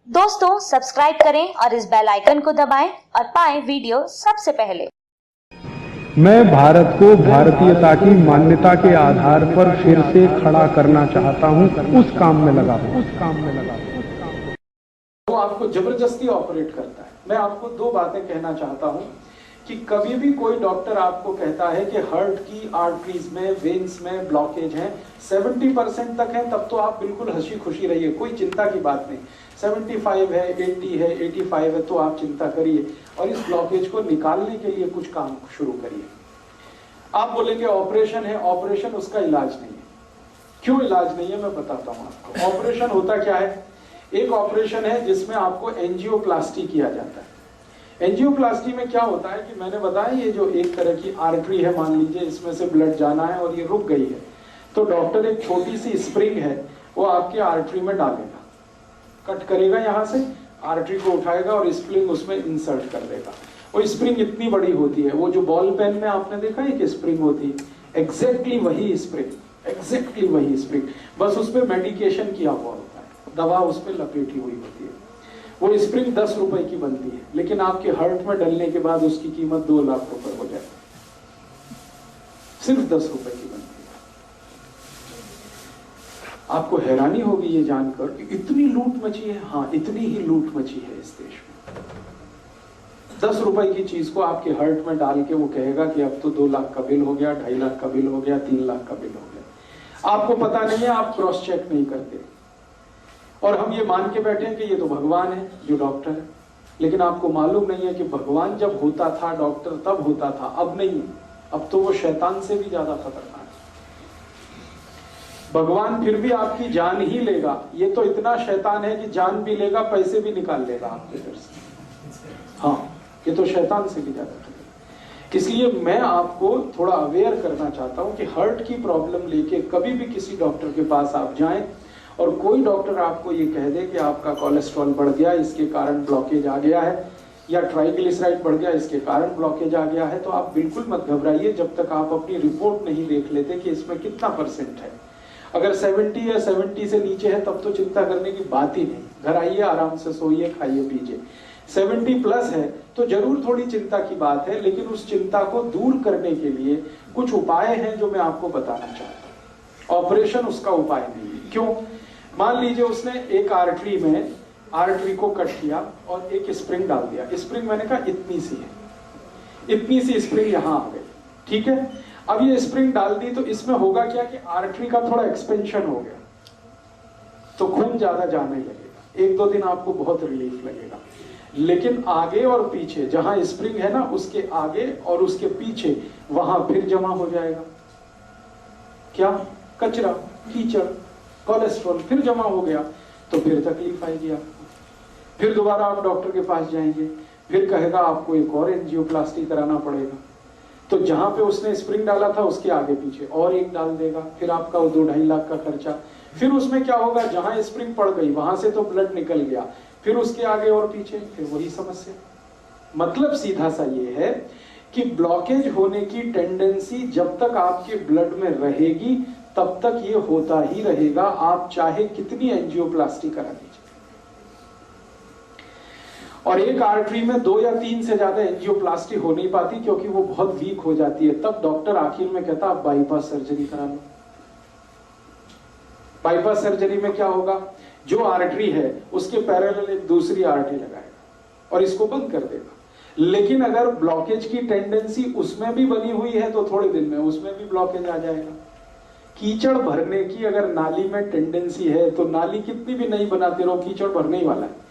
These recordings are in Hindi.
दोस्तों सब्सक्राइब करें और इस बेल आइकन को दबाएं और पाएं वीडियो सबसे पहले। मैं भारत को भारतीयता की मान्यता के आधार पर फिर से खड़ा करना चाहता हूं, उस काम में लगा हूं। वो आपको जबरदस्ती ऑपरेट करता है। मैं आपको दो बातें कहना चाहता हूं कि कभी भी कोई डॉक्टर आपको कहता है कि हार्ट की आर्टरीज में, वेन्स में ब्लॉकेज है, 70% तक है, तब तो आप बिल्कुल हंसी खुशी रहिए, कोई चिंता की बात नहीं। 75 है, 80 है, 85 है, तो आप चिंता करिए और इस ब्लॉकेज को निकालने के लिए कुछ काम शुरू करिए। आप बोलेंगे ऑपरेशन है, ऑपरेशन उसका इलाज नहीं है। क्यों इलाज नहीं है मैं बताता हूं आपको। ऑपरेशन होता क्या है? एक ऑपरेशन है जिसमें आपको एंजियोप्लास्टी किया जाता है। एंजियोप्लास्टी में क्या होता है कि मैंने बताया, ये जो एक तरह की आर्टरी है, मान लीजिए इसमें से ब्लड जाना है और ये रुक गई है, तो डॉक्टर एक छोटी सी स्प्रिंग है वो आपके आर्टरी में डालेगा, कट करेगा, यहां से आर्टरी को उठाएगा और स्प्रिंग उसमें इंसर्ट कर देगा। वो स्प्रिंग इतनी बड़ी होती है, वो जो बॉल पेन में आपने देखा है कि स्प्रिंग होती है, एग्जैक्टली वही स्प्रिंग, एग्जैक्टली वही स्प्रिंग, बस उस पर मेडिकेशन किया हुआ होता है, दवा उस पर लपेटी हुई होती है। वो स्प्रिंग 10 रुपए की बनती है, लेकिन आपके हार्ट में डलने के बाद उसकी कीमत 2 लाख रुपए हो जाती है। सिर्फ 10 रुपए की बनती है। आपको हैरानी होगी ये जानकर कि इतनी लूट मची है। हाँ, इतनी ही लूट मची है इस देश में। 10 रुपए की चीज को आपके हार्ट में डाल के वो कहेगा कि अब तो 2 लाख का बिल हो गया, 2.5 लाख का बिल हो गया, 3 लाख का बिल हो गया। आपको पता नहीं है, आप क्रॉस चेक नहीं करते और हम ये मान के बैठे हैं कि ये तो भगवान है जो डॉक्टर है। लेकिन आपको मालूम नहीं है कि भगवान जब होता था डॉक्टर तब होता था, अब नहीं है। अब तो वो शैतान से भी ज्यादा खतरनाक है। भगवान फिर भी आपकी जान ही लेगा, ये तो इतना शैतान है कि जान भी लेगा, पैसे भी निकाल लेगा आपके घर से। हाँ, ये तो शैतान से भी ज्यादा खतरनाक। इसलिए मैं आपको थोड़ा अवेयर करना चाहता हूं कि हार्ट की प्रॉब्लम लेके कभी भी किसी डॉक्टर के पास आप जाएं और कोई डॉक्टर आपको ये कह दे कि आपका कोलेस्ट्रॉल बढ़ गया, इसके कारण ब्लॉकेज आ गया है, या ट्राइग्लिसराइड बढ़ गया, इसके कारण ब्लॉकेज आ गया है, तो आप बिल्कुल मत घबराइए जब तक आप अपनी रिपोर्ट नहीं देख लेते कि इसमें कितना % है। अगर 70 या 70 से नीचे है तब तो चिंता करने की बात ही नहीं। घर आइए, आराम से सोइए, खाइए पीजिए। 70 प्लस है तो जरूर थोड़ी चिंता की बात है, लेकिन उस चिंता को दूर करने के लिए कुछ उपाय हैं जो मैं आपको बताना चाहता हूं। ऑपरेशन उसका उपाय नहीं है। क्यों? मान लीजिए उसने एक आर्टरी को कट किया और एक स्प्रिंग डाल दिया। स्प्रिंग मैंने कहा इतनी सी है, इतनी सी स्प्रिंग यहां आ गई, ठीक है। अब ये स्प्रिंग डाल दी तो इसमें होगा क्या कि आर्टरी का थोड़ा एक्सपेंशन हो गया, तो खून ज्यादा जाने लगेगा। 1-2 दिन आपको बहुत रिलीफ लगेगा, लेकिन आगे और पीछे जहां स्प्रिंग है ना, उसके आगे और उसके पीछे वहां फिर जमा हो जाएगा क्या? कचरा, कीचड़, कोलेस्ट्रॉल फिर जमा हो गया, तो फिर तकलीफ आएगी आपको। फिर दोबारा आप डॉक्टर के पास जाएंगे, फिर कहेगा आपको एक और एंजियोप्लास्टी कराना पड़ेगा। तो जहां पे उसने स्प्रिंग डाला था उसके आगे पीछे और एक डाल देगा, फिर आपका 2-2.5 लाख का खर्चा। फिर उसमें क्या होगा, जहां स्प्रिंग पड़ गई वहां से तो ब्लड निकल गया, फिर उसके आगे और पीछे फिर वही समस्या। मतलब सीधा सा ये है कि ब्लॉकेज होने की टेंडेंसी जब तक आपके ब्लड में रहेगी तब तक ये होता ही रहेगा, आप चाहे कितनी एंजियोप्लास्टी करा लीजिए। और एक आर्टरी में 2 या 3 से ज्यादा एंजियोप्लास्टी हो नहीं पाती क्योंकि वो बहुत वीक हो जाती है। तब डॉक्टर आखिर में कहता आप बाईपास सर्जरी करा लो। बाईपास सर्जरी में क्या होगा, जो आर्टरी है उसके पैरेलल एक दूसरी आर्टरी लगाएगा और इसको बंद कर देगा। लेकिन अगर ब्लॉकेज की टेंडेंसी उसमें भी बनी हुई है तो थोड़े दिन में उसमें भी ब्लॉकेज आ जाएगा। कीचड़ भरने की अगर नाली में टेंडेंसी है तो नाली कितनी भी नहीं बनाते रहो, कीचड़ भरने ही वाला है।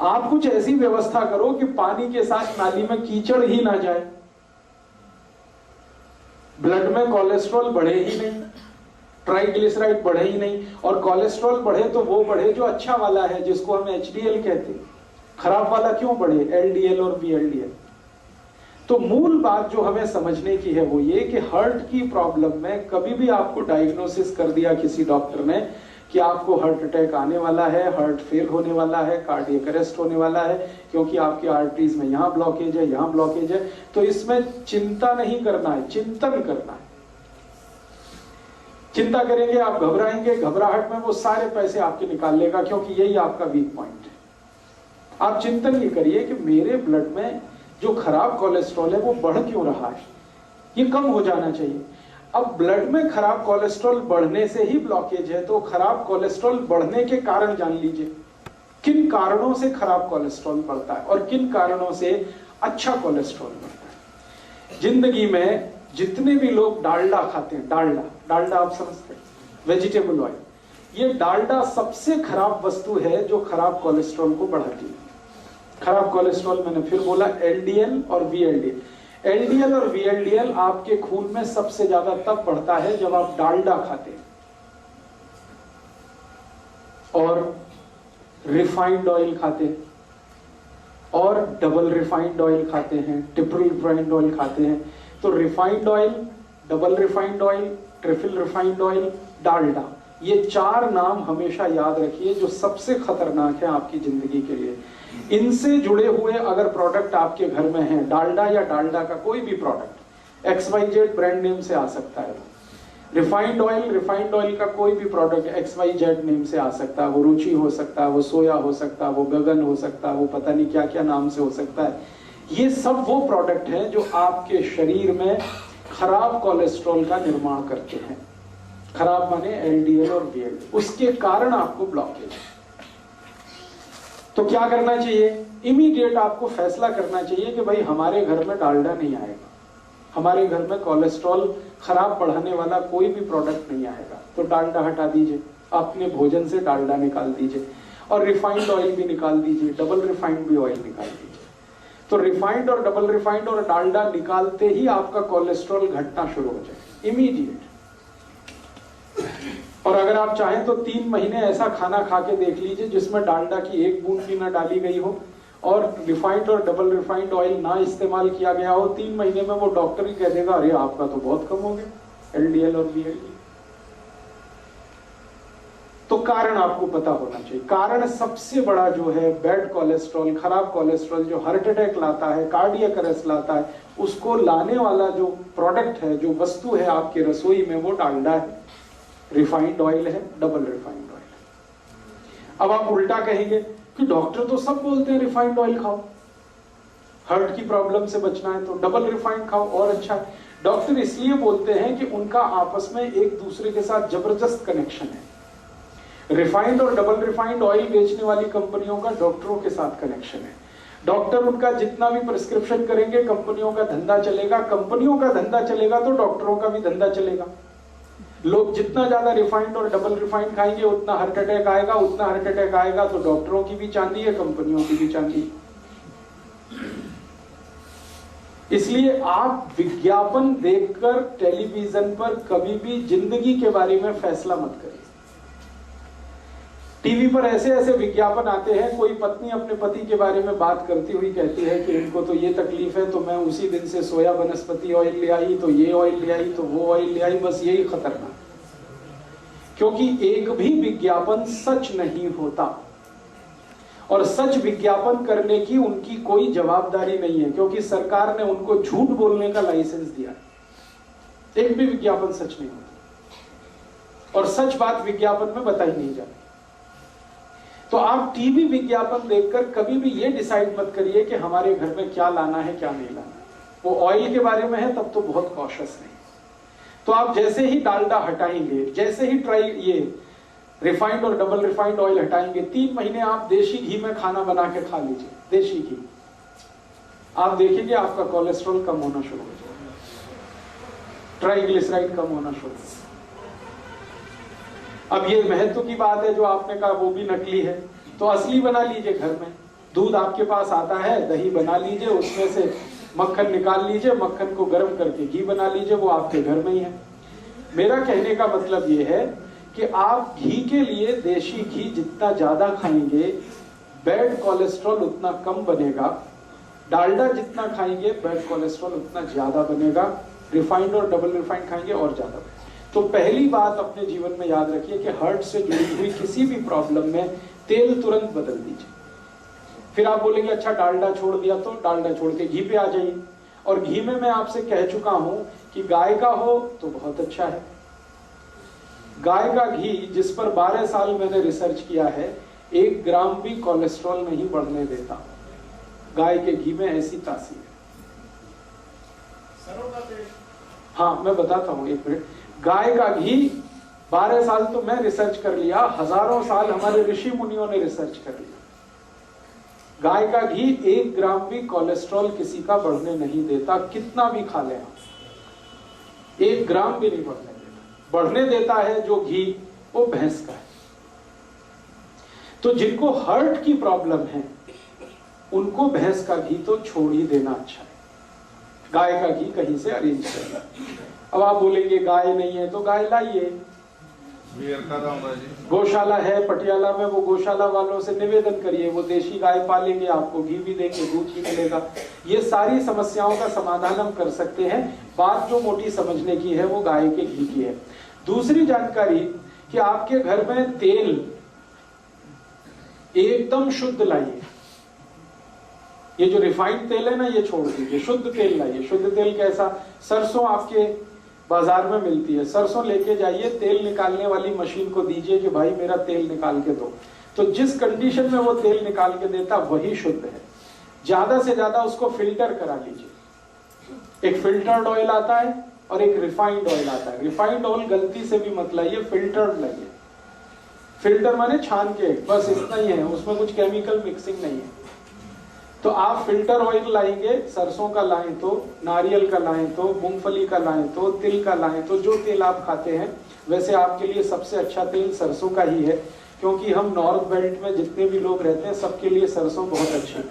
आप कुछ ऐसी व्यवस्था करो कि पानी के साथ नाली में कीचड़ ही ना जाए, ब्लड में कोलेस्ट्रॉल बढ़े ही नहीं, ट्राइग्लिसराइड बढ़े ही नहीं। और कोलेस्ट्रॉल बढ़े तो वो बढ़े जो अच्छा वाला है, जिसको हम HDL कहते हैं। खराब वाला क्यों बढ़े? LDL और VLDL। तो मूल बात जो हमें समझने की है वो ये कि हार्ट की प्रॉब्लम में कभी भी आपको डायग्नोसिस कर दिया किसी डॉक्टर ने कि आपको हार्ट अटैक आने वाला है, हार्ट फेल होने वाला है, कार्डियक अरेस्ट होने वाला है क्योंकि आपकी आर्टरीज में यहां ब्लॉकेज है, यहां ब्लॉकेज है, तो इसमें चिंता नहीं करना है, चिंतन करना है। चिंता करेंगे आप, घबराएंगे, घबराहट में वो सारे पैसे आपके निकाल लेगा, क्योंकि यही आपका वीक पॉइंट है। आप चिंतन ये करिए कि मेरे ब्लड में जो खराब कोलेस्ट्रॉल है वो बढ़ क्यों रहा है, ये कम हो जाना चाहिए। अब ब्लड में खराब कोलेस्ट्रॉल बढ़ने से ही ब्लॉकेज है, तो खराब कोलेस्ट्रॉल बढ़ने के कारण जान लीजिए किन कारणों से खराब कोलेस्ट्रॉल बढ़ता है और किन कारणों से अच्छा कोलेस्ट्रॉल बढ़ता है। जिंदगी में जितने भी लोग डालडा खाते हैं, डालडा आप समझते हैं, वेजिटेबल ऑयल, ये डालडा सबसे खराब वस्तु है जो खराब कोलेस्ट्रॉल को बढ़ाती है। खराब कोलेस्ट्रॉल मैंने फिर बोला एलडीएल और वीएलडीएल। एलडीएल और वीएलडीएल आपके खून में सबसे ज्यादा तब बढ़ता है जब आप डालडा खाते हैं और रिफाइंड ऑयल खाते हैं और डबल रिफाइंड ऑयल खाते हैं, ट्रिपल रिफाइंड ऑयल खाते हैं। तो refined oil, double refined oil, triple refined oil, Dalda, ये 4 नाम हमेशा याद रखिए जो सबसे खतरनाक है आपकी जिंदगी के लिए। इनसे जुड़े हुए अगर प्रोडक्ट आपके घर में हैं, डालडा या डालडा का कोई भी प्रोडक्ट, XYZ ब्रांड नेम से आ सकता है। रिफाइंड ऑयल का कोई भी प्रोडक्ट XYZ नेम से आ सकता है, वो रुचि हो सकता है, वो सोया हो सकता है, वो गगन हो सकता है, वो पता नहीं क्या क्या नाम से हो सकता है। ये सब वो प्रोडक्ट हैं जो आपके शरीर में खराब कोलेस्ट्रॉल का निर्माण करते हैं। खराब माने LDL और VLDL, उसके कारण आपको ब्लॉकेज है। तो क्या करना चाहिए? इमीडिएट आपको फैसला करना चाहिए कि भाई हमारे घर में डालडा नहीं आएगा, हमारे घर में कोलेस्ट्रॉल खराब बढ़ाने वाला कोई भी प्रोडक्ट नहीं आएगा। तो डालडा हटा दीजिए, अपने भोजन से डालडा निकाल दीजिए और रिफाइंड ऑयल भी निकाल दीजिए, डबल रिफाइंड भी ऑयल निकाल दीजिए। तो रिफाइंड और डबल रिफाइंड और डालडा निकालते ही आपका कोलेस्ट्रॉल घटना शुरू हो जाए इमीडिएट। और अगर आप चाहें तो 3 महीने ऐसा खाना खा के देख लीजिए जिसमें डालडा की 1 बूंद भी ना डाली गई हो और रिफाइंड और डबल रिफाइंड ऑयल ना इस्तेमाल किया गया हो। 3 महीने में वो डॉक्टर ही कह देगा अरे आपका तो बहुत कम हो गया LDL और VLDL। तो कारण आपको पता होना चाहिए। कारण सबसे बड़ा जो है बैड कोलेस्ट्रॉल, खराब कोलेस्ट्रॉल जो हार्ट अटैक लाता है, कार्डियक अरेस्ट लाता है, उसको लाने वाला जो प्रोडक्ट है, जो वस्तु है आपके रसोई में, वो डालडा है, रिफाइंड ऑयल है, डबल रिफाइंड ऑयल है। अब आप उल्टा कहेंगे कि डॉक्टर तो सब बोलते हैं रिफाइंड ऑयल खाओ, हार्ट की प्रॉब्लम से बचना है तो डबल रिफाइंड खाओ और अच्छा है। डॉक्टर इसलिए बोलते हैं कि उनका आपस में एक दूसरे के साथ जबरदस्त कनेक्शन है। रिफाइंड और डबल रिफाइंड ऑयल बेचने वाली कंपनियों का डॉक्टरों के साथ कनेक्शन है। डॉक्टर उनका जितना भी प्रिस्क्रिप्शन करेंगे, कंपनियों का धंधा चलेगा, कंपनियों का धंधा चलेगा तो डॉक्टरों का भी धंधा चलेगा। लोग जितना ज्यादा रिफाइंड और डबल रिफाइंड खाएंगे उतना हार्ट अटैक आएगा, उतना हार्ट अटैक आएगा तो डॉक्टरों की भी चांदी है, कंपनियों की भी चांदी है। इसलिए आप विज्ञापन देखकर टेलीविजन पर कभी भी जिंदगी के बारे में फैसला मत करिए। टीवी पर ऐसे ऐसे विज्ञापन आते हैं, कोई पत्नी अपने पति के बारे में बात करती हुई कहती है कि इनको तो ये तकलीफ है तो मैं उसी दिन से सोया वनस्पति ऑयल ले आई, तो ये ऑयल ले आई, तो वो ऑयल ले आई। बस यही खतरनाक, क्योंकि एक भी विज्ञापन सच नहीं होता और सच विज्ञापन करने की उनकी कोई जवाबदारी नहीं है, क्योंकि सरकार ने उनको झूठ बोलने का लाइसेंस दिया। एक भी विज्ञापन सच नहीं होता और सच बात विज्ञापन में बताई नहीं जाती। तो आप टीवी विज्ञापन देखकर कभी भी ये डिसाइड मत करिए कि हमारे घर में क्या लाना है क्या नहीं लाना है। वो ऑयल के बारे में है तब तो बहुत कॉशियस नहीं। तो आप जैसे ही डालडा हटाएंगे, जैसे ही ये रिफाइंड और डबल रिफाइंड ऑयल हटाएंगे, 3 महीने आप देशी घी में खाना बना के खा लीजिए, देशी घी, आप देखेंगे आपका कोलेस्ट्रॉल कम होना शुरू हो जाएगा, ट्राइग्लिसराइड कम होना शुरू हो जाएगा। अब ये महत्व की बात है जो आपने कहा वो भी नकली है, तो असली बना लीजिए घर में। दूध आपके पास आता है, दही बना लीजिए, उसमें से मक्खन निकाल लीजिए, मक्खन को गर्म करके घी बना लीजिए, वो आपके घर में ही है। मेरा कहने का मतलब ये है कि आप घी के लिए देशी घी जितना ज्यादा खाएंगे बैड कोलेस्ट्रॉल उतना कम बनेगा, डालडा जितना खाएंगे बैड कोलेस्ट्रॉल उतना ज्यादा बनेगा, रिफाइंड और डबल रिफाइंड खाएंगे और ज्यादा बनेगा। तो पहली बात अपने जीवन में याद रखिए कि हार्ट से जुड़ी हुई किसी भी प्रॉब्लम में तेल तुरंत बदल दीजिए। फिर आप बोलेंगे अच्छा डालडा छोड़ दिया, तो डालडा छोड़ के घी पे आ जाइए। और घी में मैं आपसे कह चुका हूं कि गाय का हो तो बहुत अच्छा है। गाय का घी जिस पर 12 साल मैंने रिसर्च किया है, 1 ग्राम भी कोलेस्ट्रॉल नहीं बढ़ने देता। गाय के घी में ऐसी तासीर है। हाँ मैं बताता हूँ, 1 मिनट। गाय का घी 12 साल तो मैं रिसर्च कर लिया, हजारों साल हमारे ऋषि मुनियों ने रिसर्च कर लिया। गाय का घी 1 ग्राम भी कोलेस्ट्रॉल किसी का बढ़ने नहीं देता, कितना भी खा ले आप, 1 ग्राम भी नहीं बढ़ने देता। बढ़ने देता है जो घी, वो भैंस का है। तो जिनको हार्ट की प्रॉब्लम है उनको भैंस का घी तो छोड़ ही देना अच्छा है, गाय का घी कहीं से अरेंज करना। अब आप बोलेंगे गाय नहीं है तो गाय लाइए, गौशाला है पटियाला में, वो गौशाला वालों से निवेदन करिए, वो देशी गाय पालेंगे, आपको घी भी देंगे, दूध भी मिलेगा। ये सारी समस्याओं का समाधान हम कर सकते हैं। बात जो मोटी समझने की है वो गाय के घी की है। दूसरी जानकारी कि आपके घर में तेल एकदम शुद्ध लाइए। ये जो रिफाइंड तेल है ना, ये छोड़ दीजिए, शुद्ध तेल लाइए। शुद्ध तेल कैसा? सरसों आपके बाजार में मिलती है, सरसों लेके जाइए, तेल निकालने वाली मशीन को दीजिए कि भाई मेरा तेल निकाल के दो। तो जिस कंडीशन में वो तेल निकाल के देता वही शुद्ध है। ज्यादा से ज्यादा उसको फिल्टर करा लीजिए। एक फिल्टर्ड ऑयल आता है और एक रिफाइंड ऑयल आता है। रिफाइंड ऑयल गलती से भी मत लाइए, फिल्टर्ड लाइए। फिल्टर माने छान के, बस इतना ही है, उसमें कुछ केमिकल मिक्सिंग नहीं है। तो आप फिल्टर ऑयल लाएंगे, सरसों का लाएं तो, नारियल का लाएं तो, मूंगफली का लाएं तो, तिल का लाएं तो, जो तेल आप खाते हैं। वैसे आपके लिए सबसे अच्छा तेल सरसों का ही है, क्योंकि हम नॉर्थ बेल्ट में जितने भी लोग रहते हैं सबके लिए सरसों बहुत अच्छी है।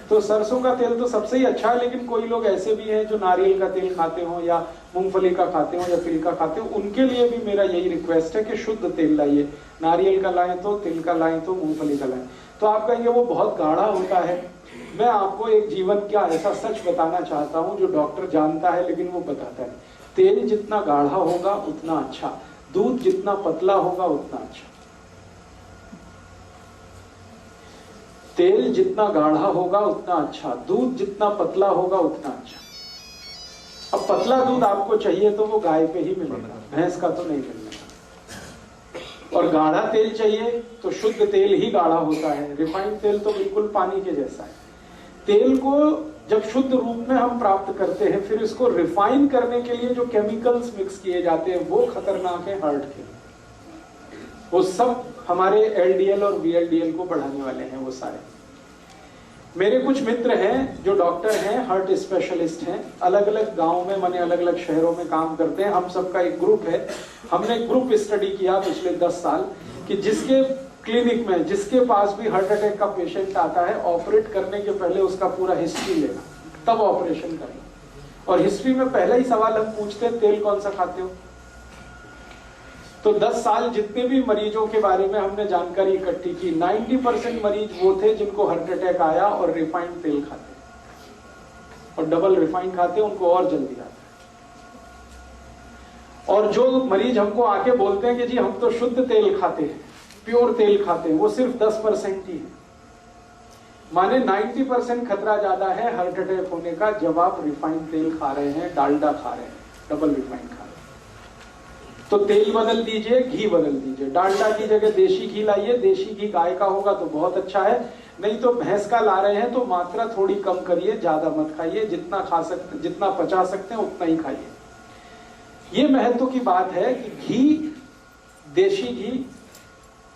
तो सरसों का तेल तो सबसे ही अच्छा है, लेकिन कोई लोग ऐसे भी हैं जो नारियल का तेल खाते हो या मूंगफली का खाते हो या तिल का खाते हो, उनके लिए भी मेरा यही रिक्वेस्ट है कि शुद्ध तेल लाइए। नारियल का लाएं तो, तिल का लाएं तो, मूंगफली का लाएं। तो आप कहेंगे वो बहुत गाढ़ा होता है। मैं आपको एक जीवन का ऐसा सच बताना चाहता हूं जो डॉक्टर जानता है लेकिन वो बताता है। तेल जितना गाढ़ा होगा उतना अच्छा, दूध जितना पतला होगा उतना अच्छा। तेल जितना गाढ़ा होगा उतना अच्छा, दूध जितना पतला होगा उतना अच्छा। अब पतला दूध आपको चाहिए तो वो गाय पे ही मिलेगा, भैंस का तो नहीं मिलेगा। और गाढ़ा तेल चाहिए तो शुद्ध तेल ही गाढ़ा होता है, रिफाइंड तेल तो बिल्कुल पानी के जैसा है। तेल को जब शुद्ध रूप में हम प्राप्त करते हैं, फिर इसको रिफाइन करने के लिए जो केमिकल्स मिक्स किए जाते हैं वो खतरनाक है हार्ट के। वो सब हमारे एलडीएल और वीएलडीएल को बढ़ाने वाले हैं वो सारे। मेरे कुछ मित्र हैं जो डॉक्टर हैं, हार्ट स्पेशलिस्ट हैं, अलग अलग गांव में, माने अलग अलग शहरों में काम करते हैं। हम सबका एक ग्रुप है। हमने ग्रुप स्टडी किया पिछले 10 साल कि जिसके क्लिनिक में, जिसके पास भी हार्ट अटैक का पेशेंट आता है, ऑपरेट करने के पहले उसका पूरा हिस्ट्री लेना, तब ऑपरेशन करना। और हिस्ट्री में पहला ही सवाल हम पूछते हैं, तेल कौन सा खाते हो? तो 10 साल जितने भी मरीजों के बारे में हमने जानकारी इकट्ठी की, 90% मरीज वो थे जिनको हार्ट अटैक आया और रिफाइंड तेल खाते, और डबल रिफाइंड खाते, उनको और जल्दी आता है। और जो मरीज हमको आके बोलते हैं कि जी हम तो शुद्ध तेल खाते हैं, प्योर तेल खाते हैं, वो सिर्फ 10% ही है। माने 90% खतरा ज्यादा है हार्ट अटैक होने का जब आप रिफाइंड तेल खा रहे हैं, डालडा खा रहे हैं, डबल रिफाइंड खा रहे हैं। तो तेल बदल दीजिए, घी बदल दीजिए। डालडा की जगह देशी घी लाइए। देशी घी गाय का होगा तो बहुत अच्छा है, नहीं तो भैंस का ला रहे हैं तो मात्रा थोड़ी कम करिए, ज्यादा मत खाइए। जितना खा सकते, जितना पचा सकते हैं उतना ही खाइए। ये महत्व की बात है कि घी, देशी घी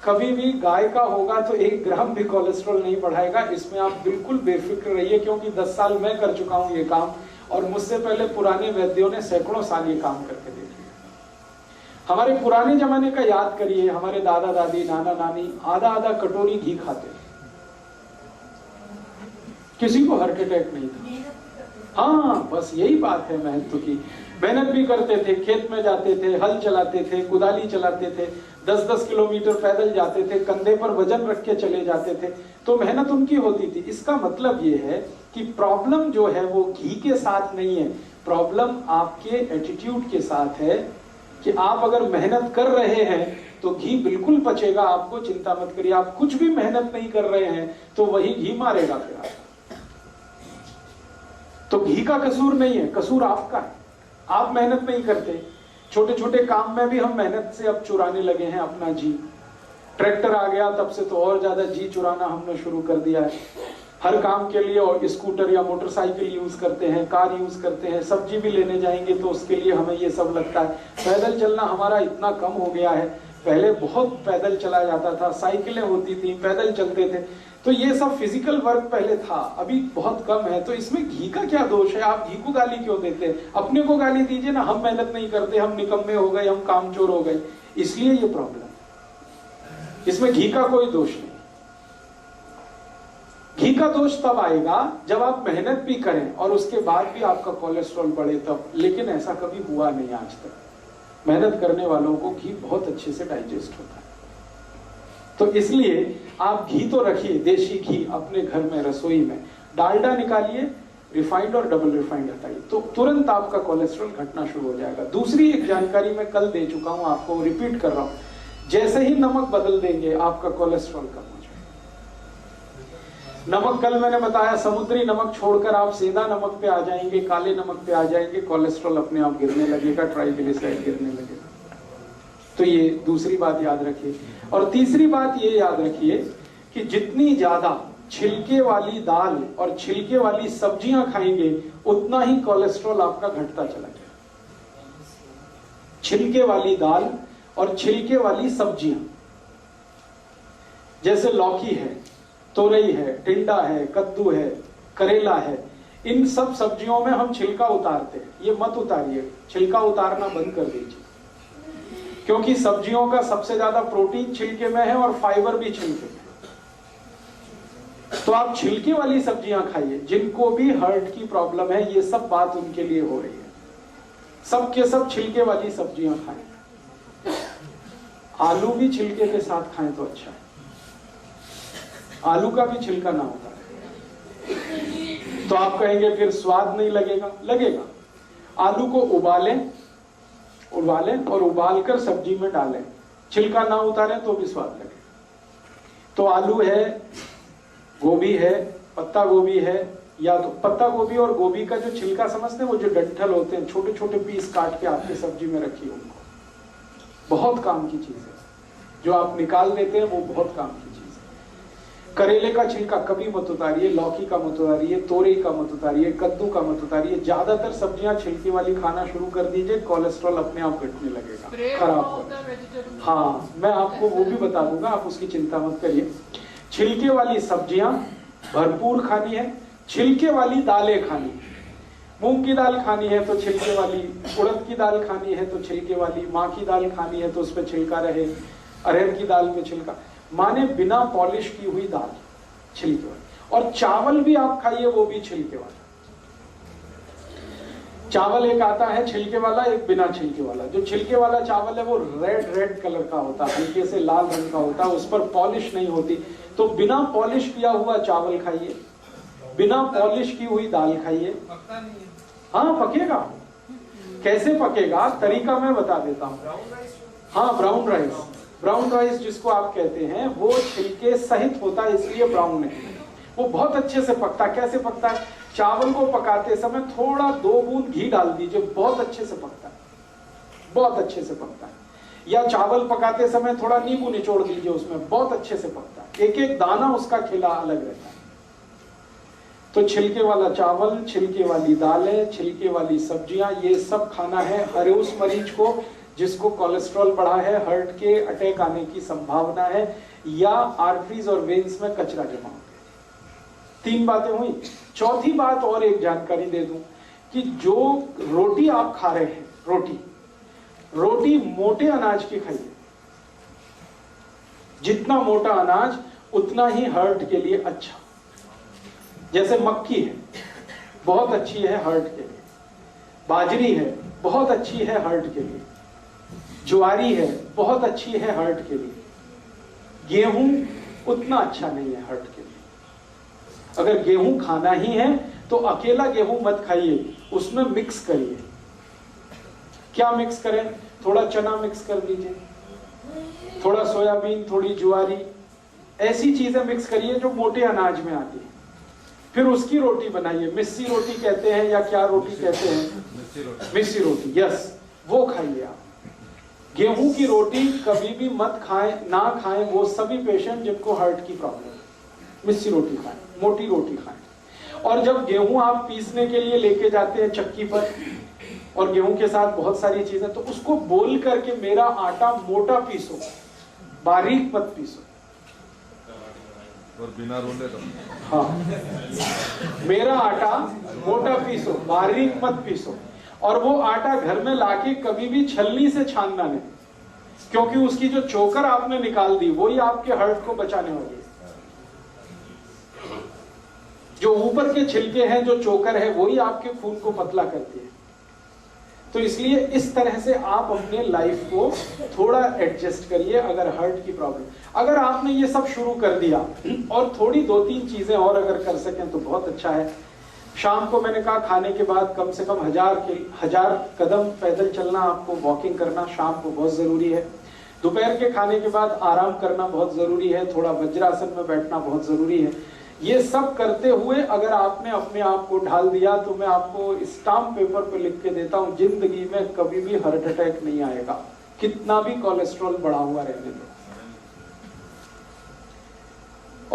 कभी भी गाय का होगा तो 1 ग्राम भी कोलेस्ट्रॉल नहीं बढ़ाएगा। इसमें आप बिल्कुल बेफिक्र रहिए, क्योंकि 10 साल मैं कर चुका हूं ये काम, और मुझसे पहले पुराने वैद्यों ने सैकड़ों साल ये काम करके देख लिया। हमारे पुराने जमाने का याद करिए, हमारे दादा दादी, नाना नानी आधा आधा कटोरी घी खाते, किसी को हार्ट अटैक नहीं था। हाँ, बस यही बात है महत्व की। मेहनत भी करते थे, खेत में जाते थे, हल चलाते थे, कुदाली चलाते थे, 10-10 किलोमीटर पैदल जाते थे, कंधे पर वजन रख के चले जाते थे, तो मेहनत उनकी होती थी। इसका मतलब ये है कि प्रॉब्लम जो है वो घी के साथ नहीं है, प्रॉब्लम आपके एटीट्यूड के साथ है कि आप अगर मेहनत कर रहे हैं तो घी बिल्कुल पचेगा, आपको चिंता मत करिए। आप कुछ भी मेहनत नहीं कर रहे हैं तो वही घी मारेगा फिर आपको। तो घी का कसूर नहीं है, कसूर आपका है। आप मेहनत नहीं करते। छोटे छोटे काम में भी हम मेहनत से अब चुराने लगे हैं अपना जी। ट्रैक्टर आ गया तब से तो और ज्यादा जी चुराना हमने शुरू कर दिया है। हर काम के लिए और स्कूटर या मोटरसाइकिल यूज करते हैं, कार यूज करते हैं, सब्जी भी लेने जाएंगे तो उसके लिए हमें ये सब लगता है। पैदल चलना हमारा इतना कम हो गया है, पहले बहुत पैदल चला जाता था, साइकिलें होती थी, पैदल चलते थे, तो ये सब फिजिकल वर्क पहले था, अभी बहुत कम है। तो इसमें घी का क्या दोष है? आप घी को गाली क्यों देते हैं? अपने को गाली दीजिए ना, हम मेहनत नहीं करते, हम निकम्मे हो गए, हम कामचोर हो गए, इसलिए ये प्रॉब्लम। इसमें घी का कोई दोष नहीं। घी का दोष तब आएगा जब आप मेहनत भी करें और उसके बाद भी आपका कोलेस्ट्रॉल बढ़े तब, लेकिन ऐसा कभी हुआ नहीं आज तक। मेहनत करने वालों को घी बहुत अच्छे से डाइजेस्ट होता है। तो इसलिए आप घी तो रखिए, देशी घी अपने घर में, रसोई में। डालडा निकालिए, रिफाइंड और डबल रिफाइंड हटाइए, तो तुरंत आपका कोलेस्ट्रॉल घटना शुरू हो जाएगा। दूसरी एक जानकारी मैं कल दे चुका हूं, आपको रिपीट कर रहा हूं, जैसे ही नमक बदल देंगे आपका कोलेस्ट्रॉल कम हो जाएगा। नमक कल मैंने बताया, समुद्री नमक छोड़कर आप सीधा नमक पे आ जाएंगे, काले नमक पे आ जाएंगे, कोलेस्ट्रॉल अपने आप गिरने लगेगा, ट्राइग्लिसराइड गिरने लगेगा। तो ये दूसरी बात याद रखिए। और तीसरी बात ये याद रखिए कि जितनी ज्यादा छिलके वाली दाल और छिलके वाली सब्जियां खाएंगे उतना ही कोलेस्ट्रॉल आपका घटता चला जाएगा। छिलके वाली दाल और छिलके वाली सब्जियां, जैसे लौकी है, तोरई है, टिंडा है, कद्दू है, करेला है, इन सब सब्जियों में हम छिलका उतारते हैं। ये मत उतारिए, छिलका उतारना बंद कर दीजिए, क्योंकि सब्जियों का सबसे ज्यादा प्रोटीन छिलके में है और फाइबर भी छिलके में। तो आप छिलके वाली सब्जियां खाइए। जिनको भी हार्ट की प्रॉब्लम है, ये सब बात उनके लिए हो रही है, सब के सब छिलके वाली सब्जियां खाएं। आलू भी छिलके के साथ खाएं तो अच्छा है, आलू का भी छिलका ना होता है। तो आप कहेंगे फिर स्वाद नहीं लगेगा, लगेगा। आलू को उबालें और उबालकर सब्जी में डालें, छिलका ना उतारें तो भी स्वाद लगे। तो आलू है, गोभी है, पत्ता गोभी है, या तो पत्ता गोभी और गोभी का जो छिलका समझते हैं, वो जो डंठल होते हैं, छोटे छोटे पीस काट के आपके सब्जी में रखिए, उनको बहुत काम की चीज है। जो आप निकाल देते हैं वो बहुत काम की चीज है। करेले का छिलका कभी मत उतारिए, लौकी का मत उतारिए, तोरई का मत उतारिए, कद्दू का मत उतारिए। ज्यादातर सब्जियां छिलके वाली खाना शुरू कर दीजिए, कोलेस्ट्रॉल अपने आप घटने लगेगा, खराब होगा। हाँ, मैं आपको वो भी बता दूंगा, आप उसकी चिंता मत करिए। छिलके वाली सब्जियां भरपूर खानी है, छिलके वाली दालें खानी है। मूंग की दाल खानी है तो छिलके वाली, उड़द की दाल खानी है तो छिलके वाली, माँ की दाल खानी है तो उस पर छिलका रहे, अरहर की दाल में छिलका, माने बिना पॉलिश की हुई दाल छिलके वाली। और चावल भी आप खाइए, वो भी छिलके वाला। चावल एक आता है छिलके वाला, एक बिना छिलके वाला। जो छिलके वाला चावल है वो रेड कलर का होता है, हल्के से लाल रंग का होता है, उस पर पॉलिश नहीं होती। तो बिना पॉलिश किया हुआ चावल खाइए, बिना पॉलिश की हुई दाल खाइए। हाँ, पकेगा। कैसे पकेगा, तरीका मैं बता देता हूँ। हाँ, ब्राउन राइस जिसको आप कहते हैं, वो छिलके सहित होता है, इसलिए ब्राउन है। वो बहुत अच्छे से पकता है। कैसे पकता है? चावल को पकाते समय थोड़ा 2 बूंद घी डाल दीजिए, बहुत अच्छे से पकता है, बहुत अच्छे से पकता है। या चावल पकाते समय थोड़ा नींबू निचोड़ दीजिए उसमें, बहुत अच्छे से पकता है। एक एक दाना उसका खिला अलग रहता है। तो छिलके वाला चावल, छिलके वाली दालें, छिलके वाली सब्जियां, ये सब खाना है हर उस मरीज को जिसको कोलेस्ट्रॉल बढ़ा है, हार्ट के अटैक आने की संभावना है, या आर्टरीज और वेन्स में कचरा जमा हो गया। 3 बातें हुई। चौथी बात और एक जानकारी दे दूं कि जो रोटी आप खा रहे हैं, रोटी मोटे अनाज की खाइए। जितना मोटा अनाज उतना ही हार्ट के लिए अच्छा। जैसे मक्की है, बहुत अच्छी है हार्ट के लिए। बाजरी है, बहुत अच्छी है हार्ट के लिए। ज्वारी है, बहुत अच्छी है हार्ट के लिए। गेहूं उतना अच्छा नहीं है हार्ट के लिए। अगर गेहूं खाना ही है तो अकेला गेहूं मत खाइए, उसमें मिक्स करिए। क्या मिक्स करें? थोड़ा चना मिक्स कर दीजिए, थोड़ा सोयाबीन, थोड़ी ज्वारी, ऐसी चीजें मिक्स करिए जो मोटे अनाज में आती है। फिर उसकी रोटी बनाइए, मिस्सी रोटी कहते हैं या क्या रोटी कहते हैं, मिस्सी रोटी, यस, वो खाइए आप। गेहूं की रोटी कभी भी मत खाएं, ना खाएं वो सभी पेशेंट जिनको हार्ट की प्रॉब्लम है। मिस्सी रोटी खाएं, मोटी रोटी खाएं। और जब गेहूं आप पीसने के लिए लेके जाते हैं चक्की पर, और गेहूं के साथ बहुत सारी चीजें, तो उसको बोल करके मेरा आटा मोटा पीसो, बारीक मत पीसो। और बिना रोले तो हाँ, मेरा आटा मोटा पीसो, बारीक मत पीसो। और वो आटा घर में लाके कभी भी छलनी से छानना नहीं, क्योंकि उसकी जो चोकर आपने निकाल दी वही आपके हार्ट को बचाने वाली है। जो ऊपर के छिलके हैं, जो चोकर है, वही आपके खून को पतला करती है। तो इसलिए इस तरह से आप अपने लाइफ को थोड़ा एडजस्ट करिए। अगर हार्ट की प्रॉब्लम, अगर आपने ये सब शुरू कर दिया और थोड़ी 2-3 चीजें और अगर कर सकें तो बहुत अच्छा है। शाम को मैंने कहा खाने के बाद कम से कम 1000 कदम पैदल चलना, आपको वॉकिंग करना शाम को बहुत जरूरी है। दोपहर के खाने के बाद आराम करना बहुत जरूरी है, थोड़ा वज्रासन में बैठना बहुत जरूरी है। ये सब करते हुए अगर आपने अपने आप को ढाल दिया तो मैं आपको स्टाम्प पेपर पे लिख के देता हूं, जिंदगी में कभी भी हार्ट अटैक नहीं आएगा, कितना भी कोलेस्ट्रॉल बढ़ा हुआ रहने दो।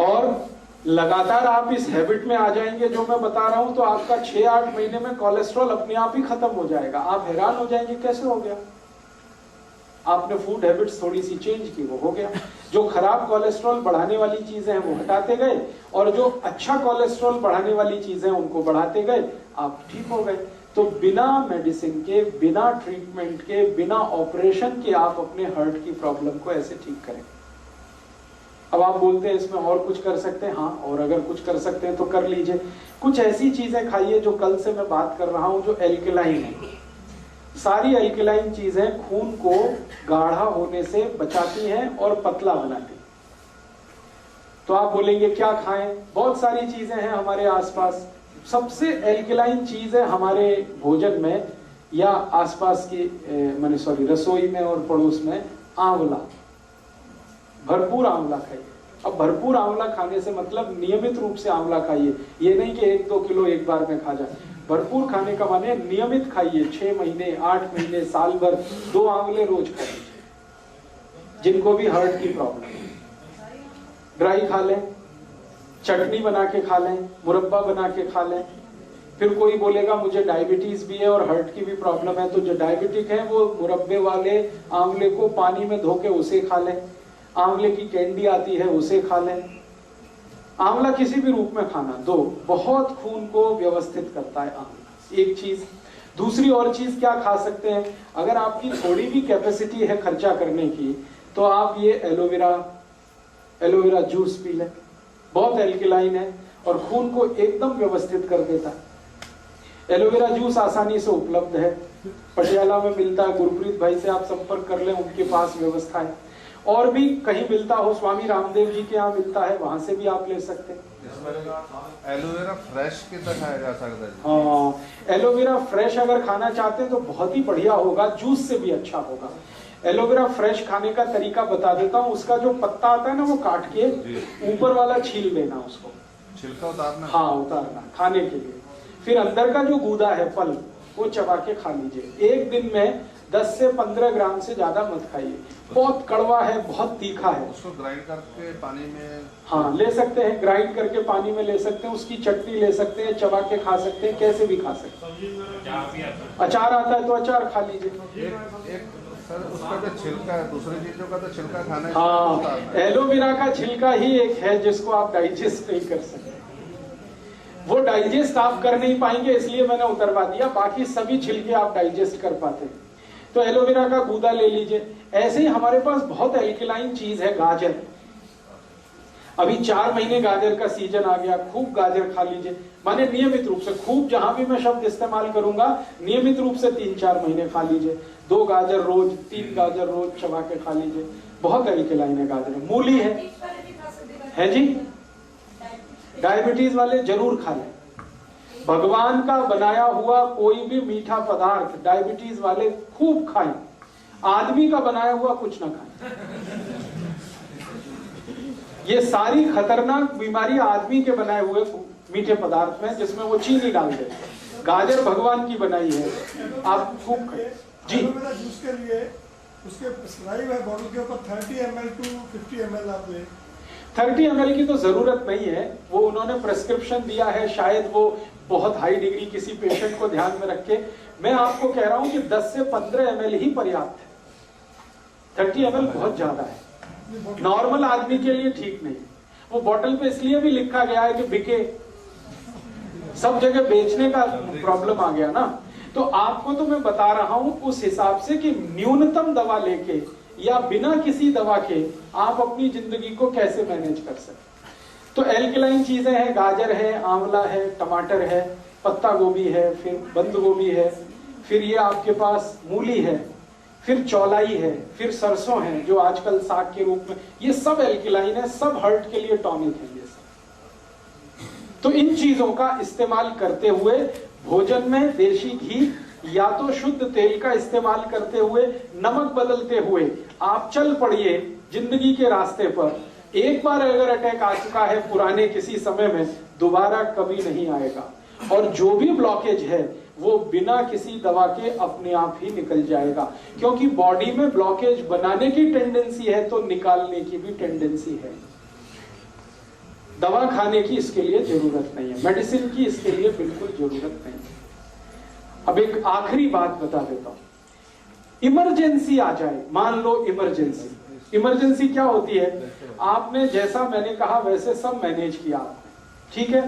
और लगातार आप इस हैबिट में आ जाएंगे जो मैं बता रहा हूं, तो आपका 6-8 महीने में कोलेस्ट्रॉल अपने आप ही खत्म हो जाएगा। आप हैरान हो जाएंगे कैसे हो गया। आपने फूड हैबिट्स थोड़ी सी चेंज की, वो हो गया। जो खराब कोलेस्ट्रॉल बढ़ाने वाली चीजें हैं वो हटाते गए, और जो अच्छा कोलेस्ट्रॉल बढ़ाने वाली चीजें हैं उनको बढ़ाते गए, आप ठीक हो गए। तो बिना मेडिसिन के, बिना ट्रीटमेंट के, बिना ऑपरेशन के आप अपने हार्ट की प्रॉब्लम को ऐसे ठीक करें। अब आप बोलते हैं इसमें और कुछ कर सकते हैं, हाँ, और अगर कुछ कर सकते हैं तो कर लीजिए। कुछ ऐसी चीजें खाइए जो कल से मैं बात कर रहा हूं, जो एल्कलाइन है। सारी एल्कलाइन चीजें खून को गाढ़ा होने से बचाती हैं और पतला बनाती हैं। तो आप बोलेंगे क्या खाएं, बहुत सारी चीजें हैं हमारे आसपास। सबसे एल्कलाइन चीज है हमारे भोजन में या आसपास की रसोई में और पड़ोस में, आंवला। भरपूर आंवला खाइए। अब भरपूर आंवला खाने से मतलब नियमित रूप से आंवला खाइए, ये नहीं कि 1-2 किलो एक बार में खा जाए। भरपूर खाने का माने नियमित खाइए, 6 महीने, 8 महीने, साल भर 2 आंवले रोज खा लीजिए। जिनको भी हार्ट की प्रॉब्लम है, ड्राई खा लें, चटनी बना के खा लें, मुरब्बा बना के खा लें। फिर कोई बोलेगा मुझे डायबिटीज भी है और हार्ट की भी प्रॉब्लम है, तो जो डायबिटिक है वो मुरब्बे वाले आंवले को पानी में धो के उसे खा लें। आंवले की कैंडी आती है उसे खा लें। आंवला किसी भी रूप में खाना, बहुत खून को व्यवस्थित करता है आंवला, एक चीज। दूसरी और चीज क्या खा सकते हैं, अगर आपकी थोड़ी भी कैपेसिटी है खर्चा करने की, तो आप ये एलोवेरा जूस पी लें। बहुत एल्कलाइन है और खून को एकदम व्यवस्थित कर देता है। एलोवेरा जूस आसानी से उपलब्ध है, पटियाला में मिलता है। गुरप्रीत भाई से आप संपर्क कर लें, उनके पास व्यवस्था है। और भी कहीं मिलता हो, स्वामी रामदेव जी के यहाँ मिलता है, वहां से भी आप ले सकते हैं। एलोवेरा फ्रेश कितना खाया जा सकता है? हाँ, एलोवेरा फ्रेश अगर खाना चाहते हैं तो बहुत ही बढ़िया होगा, जूस से भी अच्छा होगा। एलोवेरा फ्रेश खाने का तरीका बता देता हूँ। उसका जो पत्ता आता है ना, वो काट के ऊपर वाला छील देना, उसको छिलका उतारना। हाँ, उतारना खाने के लिए। फिर अंदर का जो गूदा है, फल, वो चबा के खा लीजिए। एक दिन में 10 से 15 ग्राम से ज्यादा मत खाइए। बहुत कड़वा है, बहुत तीखा है। उसको ग्राइंड करके पानी में, हाँ, ले सकते हैं, ग्राइंड करके पानी में ले सकते हैं। उसकी चटनी ले सकते हैं, चबा के खा सकते हैं, कैसे भी खा सकते हैं। अचार आता है तो अचार खा लीजिए। एक सर, उसका जो छिलका है, दूसरी चीजों का तो छिलका खाना है। हाँ, एलोवेरा का छिलका ही एक है जिसको आप डाइजेस्ट नहीं कर सकते। वो डाइजेस्ट आप कर नहीं पाएंगे, इसलिए मैंने उतरवा दिया। बाकी सभी छिलके आप डाइजेस्ट कर पाते हैं। तो एलोवेरा का गूदा ले लीजिए। ऐसे ही हमारे पास बहुत एल्कलाइन चीज है, गाजर। अभी 4 महीने गाजर का सीजन आ गया, खूब गाजर खा लीजिए। माने नियमित रूप से, खूब जहां भी मैं शब्द इस्तेमाल करूंगा, नियमित रूप से 3-4 महीने खा लीजिए। 2 गाजर रोज, 3 गाजर रोज चबा के खा लीजिए। बहुत एल्कलाइन है गाजर। मूली है जी, डायबिटीज वाले जरूर खा लें। भगवान का बनाया हुआ कोई भी मीठा पदार्थ डायबिटीज वाले खूब खाएं। आदमी का बनाया हुआ कुछ ना खाएं। ये सारी खतरनाक बीमारी आदमी के बनाए हुए मीठे पदार्थ में, जिसमें वो चीनी डाल दे। गाजर भगवान की बनाई है, आप खूब खाएं जी। जूस के लिए उसके प्रिस्क्राइब है बॉटल के ऊपर 30 ml टू 50 ml आप लें। 30 ml की तो जरूरत नहीं है, वो उन्होंने प्रेस्क्रिप्शन दिया है, शायद वो बहुत हाई डिग्री किसी पेशेंट को ध्यान में रख के। मैं आपको कह रहा हूं कि 10 से 15 ml ही पर्याप्त है। 30 ml बहुत ज्यादा है, नॉर्मल आदमी के लिए ठीक नहीं। वो बोतल पे इसलिए भी लिखा गया है कि बिके, सब जगह बेचने का प्रॉब्लम आ गया ना। तो आपको तो मैं बता रहा हूं उस हिसाब से कि न्यूनतम दवा लेके या बिना किसी दवा के आप अपनी जिंदगी को कैसे मैनेज कर सकते। तो एल्कलाइन चीजें हैं, गाजर है, आंवला है, टमाटर है, पत्ता गोभी है, फिर बंद गोभी है, फिर ये आपके पास मूली है, फिर चौलाई है, फिर सरसों है जो आजकल साग के रूप में, ये सब एल्कलाइन है, सब हार्ट के लिए टॉनिक है ये सब। तो इन चीजों का इस्तेमाल करते हुए भोजन में देशी घी या तो शुद्ध तेल का इस्तेमाल करते हुए, नमक बदलते हुए आप चल पड़िए जिंदगी के रास्ते पर। एक बार अगर अटैक आ चुका है पुराने किसी समय में, दोबारा कभी नहीं आएगा। और जो भी ब्लॉकेज है वो बिना किसी दवा के अपने आप ही निकल जाएगा, क्योंकि बॉडी में ब्लॉकेज बनाने की टेंडेंसी है तो निकालने की भी टेंडेंसी है। दवा खाने की इसके लिए जरूरत नहीं है, मेडिसिन की इसके लिए बिल्कुल जरूरत नहीं है। अब एक आखिरी बात बता देता हूं, इमरजेंसी आ जाए, मान लो इमरजेंसी। इमरजेंसी क्या होती है, आपने जैसा मैंने कहा वैसे सब मैनेज किया आपने, ठीक है,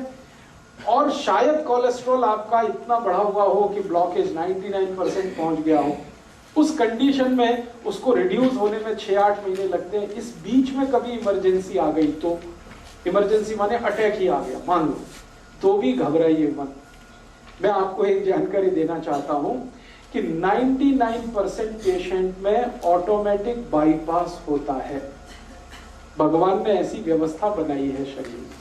और शायद कोलेस्ट्रॉल आपका इतना बढ़ा हुआ हो कि ब्लॉकेज 99% पहुंच गया हो। उस कंडीशन में उसको रिड्यूस होने में 6-8 महीने लगते हैं। इस बीच में कभी इमरजेंसी आ गई तो, इमरजेंसी माने अटैक ही आ गया मान लो, तो भी घबराइए मत। मैं आपको एक जानकारी देना चाहता हूं कि 99% पेशेंट में ऑटोमेटिक बाईपास होता है। भगवान ने ऐसी व्यवस्था बनाई है शरीर में,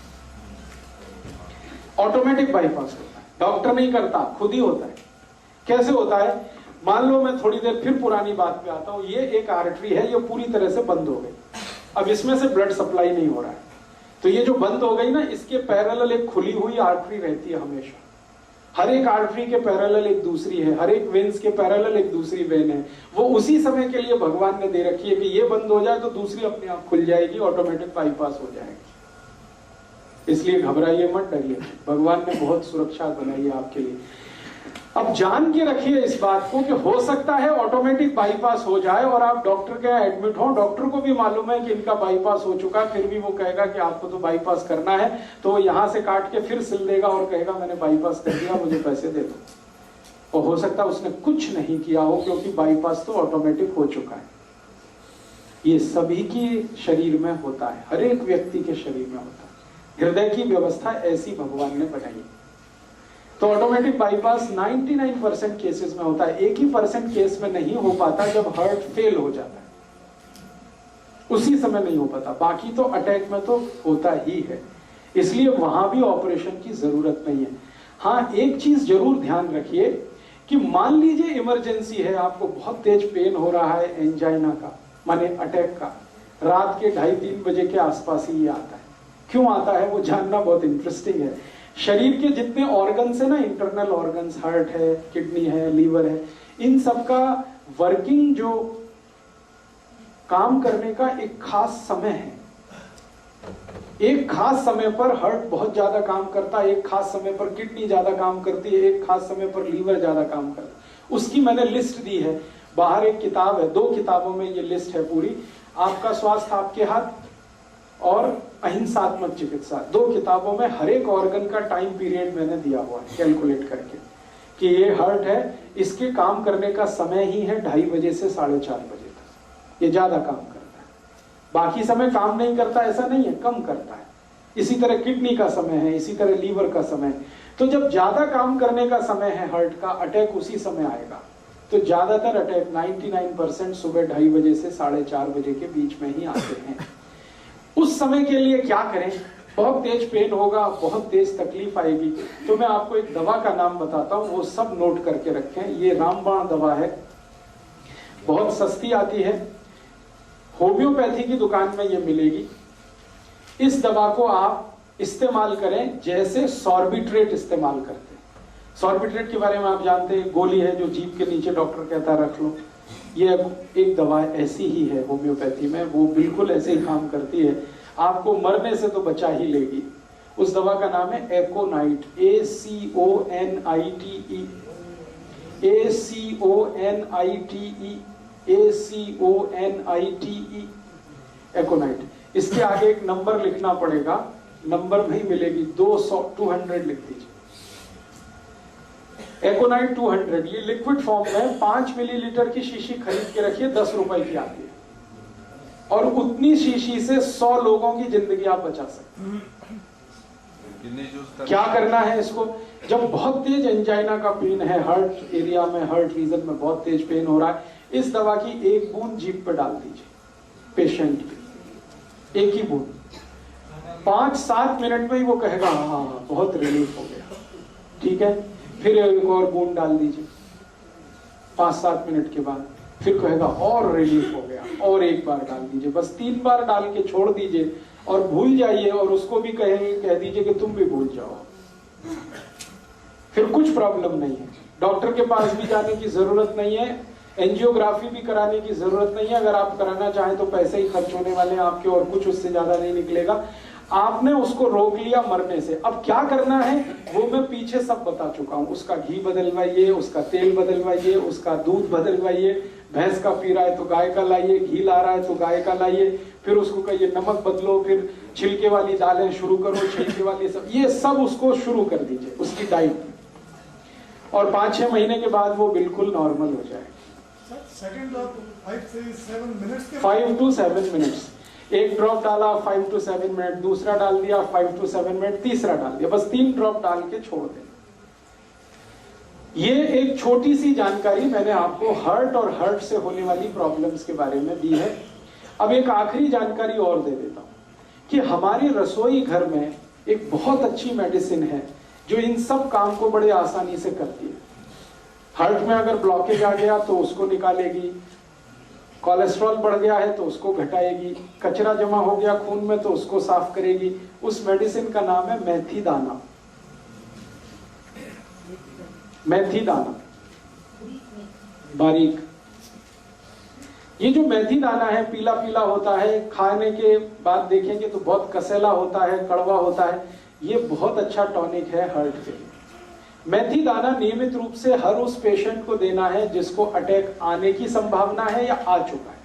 ऑटोमेटिक बाईपास होता है, डॉक्टर नहीं करता, खुद ही होता है। कैसे होता है, मान लो मैं थोड़ी देर फिर पुरानी बात पे आता हूं, ये एक आर्टरी है, ये पूरी तरह से बंद हो गई, अब इसमें से ब्लड सप्लाई नहीं हो रहा है, तो ये जो बंद हो गई ना, इसके पैरेलल एक खुली हुई आर्टरी रहती है हमेशा। हर एक आर्टरी के पैरेलल एक दूसरी है, हर एक वेन्स के पैरेलल एक दूसरी वेन है। वो उसी समय के लिए भगवान ने दे रखी है कि ये बंद हो जाए तो दूसरी अपने आप खुल जाएगी, ऑटोमेटिक बाईपास हो जाएगी। इसलिए घबराइए मत, डरिए, भगवान ने बहुत सुरक्षा बनाई है आपके लिए। अब जान के रखिए इस बात को कि हो सकता है ऑटोमेटिक बाईपास हो जाए और आप डॉक्टर के यहाँ एडमिट हो, डॉक्टर को भी मालूम है कि इनका बाईपास हो चुका है, फिर भी वो कहेगा कि आपको तो बाईपास करना है, तो वो यहाँ से काट के फिर सिल देगा और कहेगा मैंने बाईपास कर दिया, मुझे पैसे दे दो। और हो सकता है उसने कुछ नहीं किया हो, क्योंकि बाईपास तो ऑटोमेटिक हो चुका है। ये सभी के शरीर में होता है, हर एक व्यक्ति के शरीर में होता है। हृदय की व्यवस्था ऐसी भगवान ने बनाई। तो ऑटोमेटिक बाईपास 99% केसेस में होता है। 1% केस में नहीं हो पाता जब हार्ट फेल हो जाता है, उसी समय नहीं हो पाता, बाकी तो अटैक में तो होता ही है। इसलिए वहां भी ऑपरेशन की जरूरत नहीं है। हाँ, एक चीज जरूर ध्यान रखिए कि मान लीजिए इमरजेंसी है, आपको बहुत तेज पेन हो रहा है एंजाइना का, माने अटैक का, रात के 2:30-3 बजे के आसपास ही ये आता है। क्यों आता है वो जानना बहुत इंटरेस्टिंग है। शरीर के जितने ऑर्गन्स है ना, इंटरनल ऑर्गन्स, हार्ट है, किडनी है, लीवर है, इन सब का वर्किंग जो काम करने का एक खास समय है। एक खास समय पर हार्ट बहुत ज्यादा काम करता है, एक खास समय पर किडनी ज्यादा काम करती है, एक खास समय पर लीवर ज्यादा काम करता है। उसकी मैंने लिस्ट दी है, बाहर एक किताब है, 2 किताबों में ये लिस्ट है पूरी। आपका स्वास्थ्य आपके हाथ और अहिंसात्मक चिकित्सा, 2 किताबों में हर एक ऑर्गन का टाइम पीरियड मैंने दिया हुआ है कैलकुलेट करके कि ये हार्ट है, इसके काम करने का समय ही है 2:30 बजे से 4:30 बजे तक, ये ज्यादा काम करता है। बाकी समय काम नहीं करता ऐसा नहीं है, कम करता है। इसी तरह किडनी का समय है, इसी तरह लीवर का समय है। तो जब ज्यादा काम करने का समय है हार्ट का, अटैक उसी समय आएगा। तो ज्यादातर अटैक 99% सुबह 2:30 बजे से 4:30 बजे के बीच में ही आते हैं। उस समय के लिए क्या करें, बहुत तेज पेन होगा, बहुत तेज तकलीफ आएगी, तो मैं आपको एक दवा का नाम बताता हूं, वो सब नोट करके रखें। ये रामबाण दवा है, बहुत सस्ती आती है, होम्योपैथी की दुकान में ये मिलेगी। इस दवा को आप इस्तेमाल करें जैसे सॉर्बिट्रेट इस्तेमाल करते हैं। सॉर्बिट्रेट के बारे में आप जानते हैं, गोली है जो जीभ के नीचे डॉक्टर कहता है रख लो, ये एक दवा ऐसी ही है होम्योपैथी में, वो बिल्कुल ऐसे ही काम करती है, आपको मरने से तो बचा ही लेगी। उस दवा का नाम है एकोनाइट, ACONITE, ACONITE, एकोनाइट। इसके आगे एक नंबर लिखना पड़ेगा, नंबर नहीं मिलेगी, 200 लिख दीजिए। एकोनाइट 200, ये लिक्विड फॉर्म में 5 मिलीलीटर की शीशी खरीद के रखिए, 10 रुपए की आती है, और उतनी शीशी से 100 लोगों की जिंदगी आप बचा सकते हैं। क्या करना है इसको, जब बहुत तेज एंजाइना का पेन है, हार्ट एरिया में, हार्ट रीजन में बहुत तेज पेन हो रहा है, इस दवा की एक बूंद जीभ पे डाल दीजिए पेशेंट पे, एक ही बूंद। 5-7 मिनट में ही वो कहेगा हाँ बहुत रिलीफ हो गया, ठीक है। फिर एक और बूंद डाल दीजिए 5-7 मिनट के बाद, फिर कहेगा और रिलीफ हो गया, और एक बार डाल दीजिए, बस 3 बार डाल के छोड़ दीजिए और भूल जाइए, और उसको भी कह दीजिए कि तुम भी भूल जाओ, फिर कुछ प्रॉब्लम नहीं है। डॉक्टर के पास भी जाने की जरूरत नहीं है, एंजियोग्राफी भी कराने की जरूरत नहीं है। अगर आप कराना चाहें तो पैसे ही खर्च होने वाले हैं आपके, और कुछ उससे ज्यादा नहीं निकलेगा। आपने उसको रोक लिया मरने से, अब क्या करना है वो मैं पीछे सब बता चुका हूं। उसका घी बदलवाइए, उसका तेल बदलवाइए, उसका दूध बदलवाइए, भैंस का पी रहा है तो गाय का लाइए, घी ला रहा है तो गाय का लाइए, फिर उसको कहिए नमक बदलो, फिर छिलके वाली दालें शुरू करो, छिलके वाली सब, ये सब उसको शुरू कर दीजिए उसकी डाइट, और 5-6 महीने के बाद वो बिल्कुल नॉर्मल हो जाए। सेकंड ड्रॉप 5 से 7 मिनट्स के 5 to 7 मिनट्स, एक ड्रॉप डाला 5 to 7 मिनट, दूसरा डाल दिया 5 to 7 मिनट, तीसरा डाल दिया, बस 3 ड्रॉप डाल के छोड़ दें। ये एक छोटी सी जानकारी मैंने आपको हार्ट और हार्ट से होने वाली प्रॉब्लम्स के बारे में दी है। अब एक आखिरी जानकारी और दे देता हूं कि हमारी रसोई घर में एक बहुत अच्छी मेडिसिन है जो इन सब काम को बड़े आसानी से करती है। हार्ट में अगर ब्लॉकेज आ गया तो उसको निकालेगी, कोलेस्ट्रॉल बढ़ गया है तो उसको घटाएगी, कचरा जमा हो गया खून में तो उसको साफ करेगी। उस मेडिसिन का नाम है मेथी दाना। मेथी दाना बारीक, ये जो मेथी दाना है पीला पीला होता है, खाने के बाद देखेंगे तो बहुत कसेला होता है, कड़वा होता है। ये बहुत अच्छा टॉनिक है हार्ट के लिए। मेथी दाना नियमित रूप से हर उस पेशेंट को देना है जिसको अटैक आने की संभावना है या आ चुका है।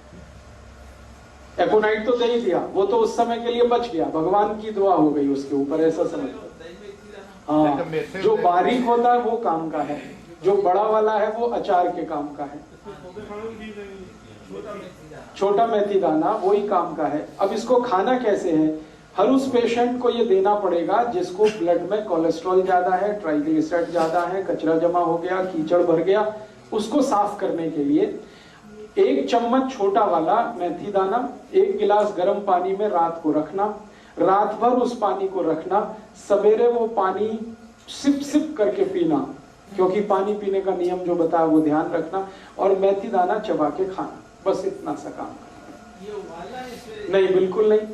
एकोनाइट तो दे ही दिया, वो तो उस समय के लिए बच गया, भगवान की दुआ हो गई उसके ऊपर, ऐसा समझ। हाँ, जो बारीक होता है वो काम का है, जो बड़ा वाला है वो अचार के काम का है। छोटा मेथी दाना वही काम का है। अब इसको खाना कैसे है, हर उस पेशेंट को ये देना पड़ेगा जिसको ब्लड में कोलेस्ट्रॉल ज्यादा है, ट्राइग्लिसराइड ज्यादा है, कचरा जमा हो गया, कीचड़ भर गया, उसको साफ करने के लिए 1 चम्मच छोटा वाला मेथी दाना 1 गिलास गर्म पानी में रात को रखना, रात भर उस पानी को रखना, सवेरे वो पानी सिप सिप करके पीना, क्योंकि पानी पीने का नियम जो बताया वो ध्यान रखना, और मेथी दाना चबा के खाना, बस इतना सा काम करना। नहीं, बिल्कुल नहीं।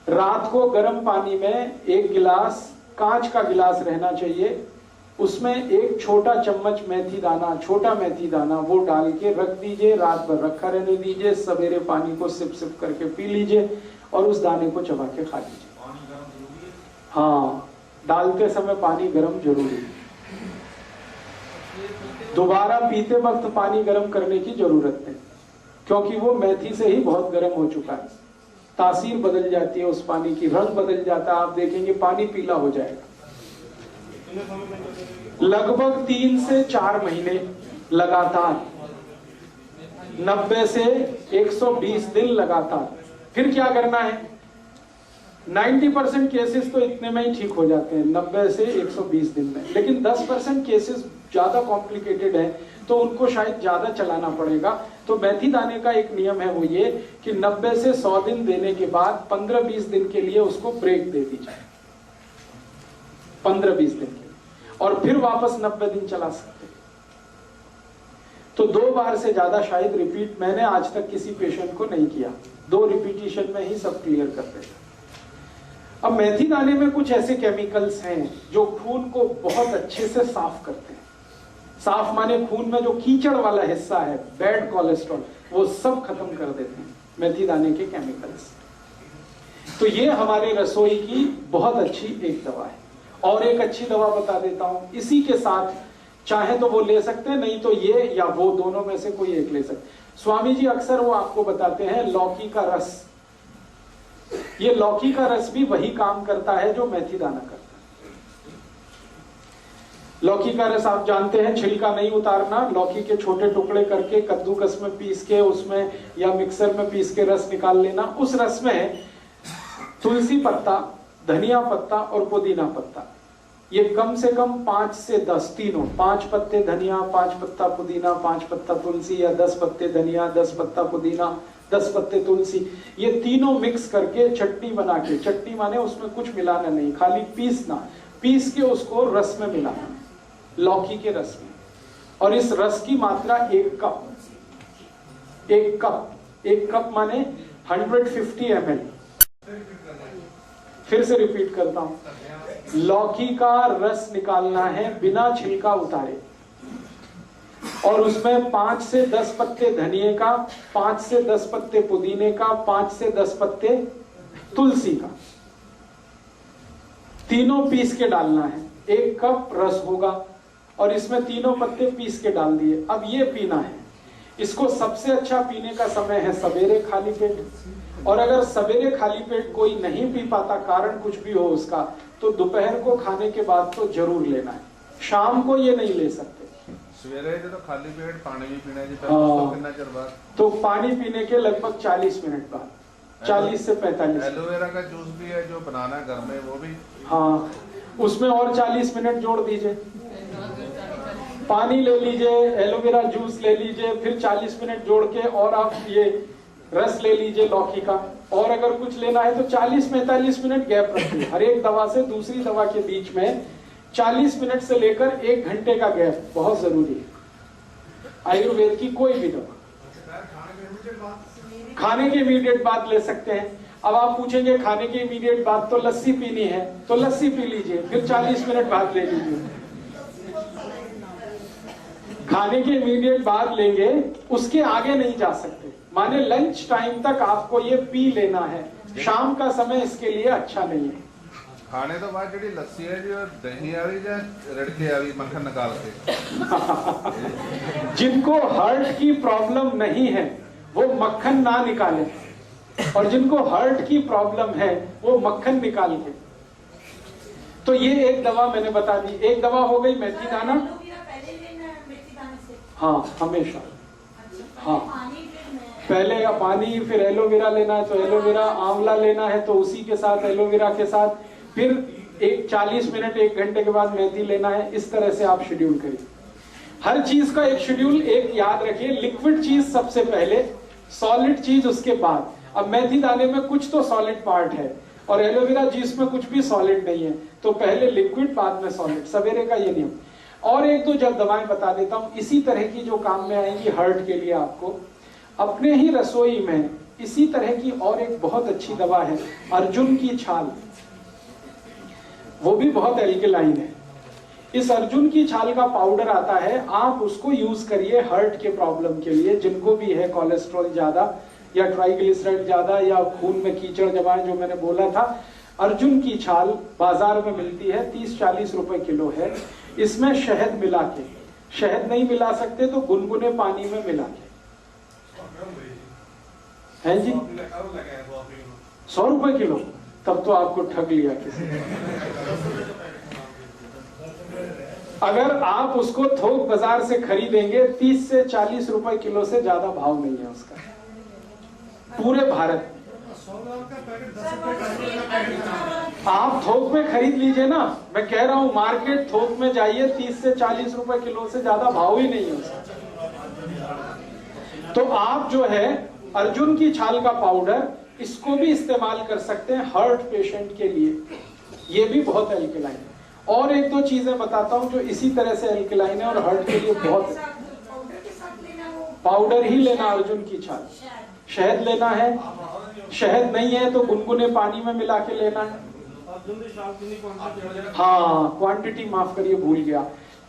रात को गर्म पानी में 1 गिलास, कांच का गिलास रहना चाहिए, उसमें 1 छोटा चम्मच मेथी दाना, छोटा मेथी दाना वो डाल के रख दीजिए, रात भर रखा रहने दीजिए, सवेरे पानी को सिप सिप करके पी लीजिए और उस दाने को चबा के खा लीजिए। हाँ, डालते समय पानी गर्म जरूरी है। दोबारा पीते वक्त पानी गर्म करने की जरूरत नहीं, क्योंकि वो मेथी से ही बहुत गर्म हो चुका है, तासीर बदल जाती है उस पानी की, रंग बदल जाता है, आप देखेंगे पानी पीला हो जाएगा। लगभग 3 से 4 महीने लगातार, 90 से 120 दिन लगातार। फिर क्या करना है, 90% केसेस तो इतने में ही ठीक हो जाते हैं, 90 से 120 दिन में, लेकिन 10% केसेस ज्यादा कॉम्प्लिकेटेड है तो उनको शायद ज्यादा चलाना पड़ेगा। तो मेथी दाने का एक नियम है, वो ये कि 90 से 100 दिन देने के बाद 15-20 दिन के लिए उसको ब्रेक दे दीजिए, 15-20 दिन के लिए, और फिर वापस 90 दिन चला सकते हैं। तो 2 बार से ज्यादा शायद रिपीट मैंने आज तक किसी पेशेंट को नहीं किया, 2 रिपीटिशन में ही सब क्लियर कर देता। अब मेथी दाने में कुछ ऐसे केमिकल्स हैं जो खून को बहुत अच्छे से साफ करते हैं, साफ माने खून में जो कीचड़ वाला हिस्सा है, बैड कोलेस्ट्रॉल, वो सब खत्म कर देते हैं मेथी दाने के केमिकल्स। तो ये हमारे रसोई की बहुत अच्छी एक दवा है। और एक अच्छी दवा बता देता हूं, इसी के साथ चाहे तो वो ले सकते हैं, नहीं तो ये या वो दोनों में से कोई एक ले सकते। स्वामी जी अक्सर वो आपको बताते हैं लौकी का रस। ये लौकी का रस भी वही काम करता है जो मेथी दाना करता है। लौकी का रस आप जानते हैं, छिलका नहीं उतारना, लौकी के छोटे टुकड़े करके कद्दूकस में पीस के उसमें या मिक्सर में पीस के रस निकाल लेना। उस रस में तुलसी पत्ता, धनिया पत्ता और पुदीना पत्ता, ये कम से कम 5 से 10 तीनों, 5 पत्ते धनिया, 5 पत्ता पुदीना, 5 पत्ता तुलसी, या 10 पत्ते धनिया, 10 पत्ता पुदीना, 10 पत्ते तुलसी, ये तीनों मिक्स करके चटनी बना के, चटनी माने उसमें कुछ मिलाना नहीं, खाली पीसना, पीस के उसको रस में मिलाना, लौकी के रस में। और इस रस की मात्रा 1 कप, 1 कप माने 150 ml। फिर से रिपीट करता हूं, लौकी का रस निकालना है बिना छिलका उतारे, और उसमें 5 से 10 पत्ते धनिए का, 5 से 10 पत्ते पुदीने का, 5 से 10 पत्ते तुलसी का, तीनों पीस के डालना है। 1 कप रस होगा और इसमें तीनों पत्ते पीस के डाल दिए। अब ये पीना है। इसको सबसे अच्छा पीने का समय है सवेरे खाली पेट, और अगर सवेरे खाली पेट कोई नहीं पी पाता, कारण कुछ भी हो उसका, तो दोपहर को खाने के बाद तो जरूर लेना है, शाम को ये नहीं ले सकते। सवेरे तो खाली पेट पानी भी पीना जी, हाँ। चਿਰ बाद तो पानी पीने के लगभग 40 मिनट बाद, 40 से 45। एलोवेरा का जूस भी है जो बनाना घर में, वो भी हाँ, उसमें और 40 मिनट जोड़ दीजिए। पानी ले लीजिए, एलोवेरा जूस ले लीजिए, फिर 40 मिनट जोड़ के और आप ये रस ले लीजिए लौकी का, और अगर कुछ लेना है तो 40-45 मिनट गैप रखिए। हर एक दवा से दूसरी दवा के बीच में 40 मिनट से लेकर 1 घंटे का गैप बहुत जरूरी है। आयुर्वेद की कोई भी दवा खाने के इमीडिएट बाद ले सकते हैं। अब आप पूछेंगे खाने के इमीडिएट बाद तो लस्सी पीनी है, तो लस्सी पी लीजिए, फिर 40 मिनट बाद ले लीजिए। खाने के इमीडिएट बाद लेंगे, उसके आगे नहीं जा सकते, माने लंच टाइम तक आपको ये पी लेना है। शाम का समय इसके लिए अच्छा नहीं है। खाने तो बाद जी लस्सी है जो दही आ रही या रड़के आ रही मक्खन निकाल के जिनको हार्ट की प्रॉब्लम नहीं है वो मक्खन ना निकाले, और जिनको हार्ट की प्रॉब्लम है वो मक्खन निकाल के। तो ये एक दवा मैंने बता दी। एक दवा हो गई मेथी दाना, हाँ हमेशा, हाँ पहले पानी, फिर एलोवेरा लेना है तो एलोवेरा, आंवला लेना है तो उसी के साथ एलोवेरा के साथ, फिर 40 मिनट 1 घंटे के बाद मेथी लेना है। इस तरह से आप शेड्यूल करिए। हर चीज का एक शेड्यूल एक याद रखिए, लिक्विड चीज सबसे पहले, सॉलिड चीज उसके बाद। अब मेथी दाने में कुछ तो सॉलिड पार्ट है और एलोवेरा जूस में कुछ भी सॉलिड नहीं है, तो पहले लिक्विड बाद में सॉलिड, सवेरे का ये नियम। और एक दो जब दवाएं बता देता हूं इसी तरह की जो काम में आएंगी हार्ट के लिए। आपको अपने ही रसोई में इसी तरह की और एक बहुत अच्छी दवा है, अर्जुन की छाल, वो भी बहुत एल्केलाइन है। इस अर्जुन की छाल का पाउडर आता है, आप उसको यूज करिए हार्ट के प्रॉब्लम के लिए, जिनको भी है कोलेस्ट्रॉल ज्यादा या ट्राइग्लिसराइड ज्यादा या खून में कीचड़ जमा है, जो मैंने बोला था। अर्जुन की छाल बाजार में मिलती है, 30-40 रुपए किलो है। इसमें शहद मिला के, शहद नहीं मिला सकते तो गुनगुने पानी में मिला के, है जी, 100 रुपए किलो, तब तो आपको ठग लिया किसी ने। अगर आप उसको थोक बाजार से खरीदेंगे 30 से 40 रुपए किलो से ज्यादा भाव नहीं है उसका, पूरे भारत। आप थोक में खरीद लीजिए ना, मैं कह रहा हूं मार्केट थोक में जाइए, 30 से 40 रुपए किलो से ज्यादा भाव ही नहीं है उसका। तो आप जो है अर्जुन की छाल का पाउडर, इसको भी इस्तेमाल कर सकते हैं हार्ट पेशेंट के लिए, ये भी बहुत एल्केलाइन है। और एक दो चीजें बताता हूं जो इसी तरह से एल्केलाइन है और हार्ट के लिए बहुत। पाउडर ही लेना अर्जुन की छाल, शहद लेना है, शहद नहीं है तो गुनगुने पानी में मिला के लेना है। हाँ क्वांटिटी माफ करिए, भूल गया।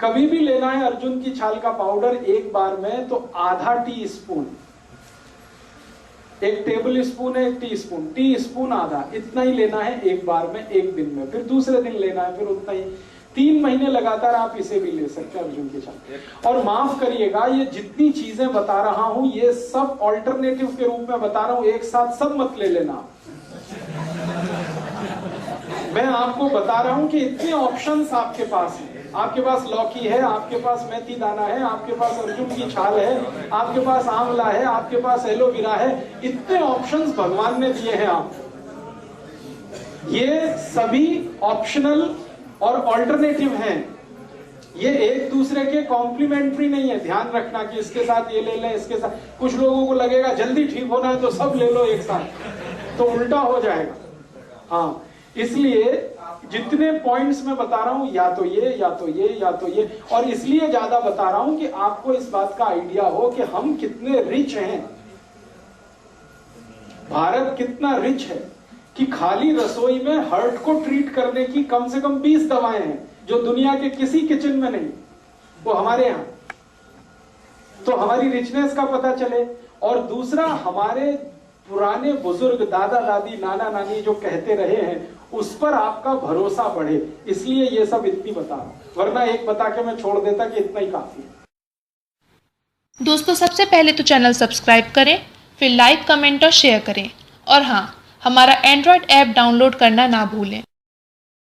कभी भी लेना है अर्जुन की छाल का पाउडर एक बार में तो आधा टी स्पून, एक टेबल स्पून है, एक टी स्पून आधा, इतना ही लेना है एक बार में, एक दिन में। फिर दूसरे दिन लेना है, फिर उतना ही। 3 महीने लगातार आप इसे भी ले सकते हैं, अर्जुन की छाल। और माफ करिएगा, ये जितनी चीजें बता रहा हूं ये सब ऑल्टरनेटिव के रूप में बता रहा हूं, एक साथ सब मत ले लेना। मैं आपको बता रहा हूं कि इतने ऑप्शंस आपके पास हैं। आपके पास लौकी है, आपके पास मेथी दाना है, आपके पास अर्जुन की छाल है, आपके पास आंवला है, आपके पास एलोवेरा है। इतने ऑप्शंस भगवान ने दिए हैं आपको। ये सभी ऑप्शनल और ऑल्टरनेटिव हैं, ये एक दूसरे के कॉम्प्लीमेंट्री नहीं है। ध्यान रखना कि इसके साथ ये ले लें, इसके साथ। कुछ लोगों को लगेगा जल्दी ठीक होना है तो सब ले लो एक साथ, तो उल्टा हो जाएगा। हाँ, इसलिए जितने पॉइंट्स मैं बता रहा हूं, या तो ये या तो ये या तो ये, और इसलिए ज्यादा बता रहा हूं कि आपको इस बात का आइडिया हो कि हम कितने रिच हैं। भारत कितना रिच है कि खाली रसोई में हार्ट को ट्रीट करने की कम से कम 20 दवाएं हैं, जो दुनिया के किसी किचन में नहीं, वो हमारे यहां। तो हमारी रिचनेस का पता चले। और दूसरा, हमारे पुराने बुजुर्ग, दादा दादी, नाना नानी जो कहते रहे हैं, उस पर आपका भरोसा बढ़े, इसलिए ये सब इतनी बता, वरना एक बता के मैं छोड़ देता कि इतना ही काफी है। दोस्तों, सबसे पहले तो चैनल सब्सक्राइब करें, फिर लाइक, कमेंट और शेयर करें। और हाँ, हमारा एंड्रॉयड ऐप डाउनलोड करना ना भूलें।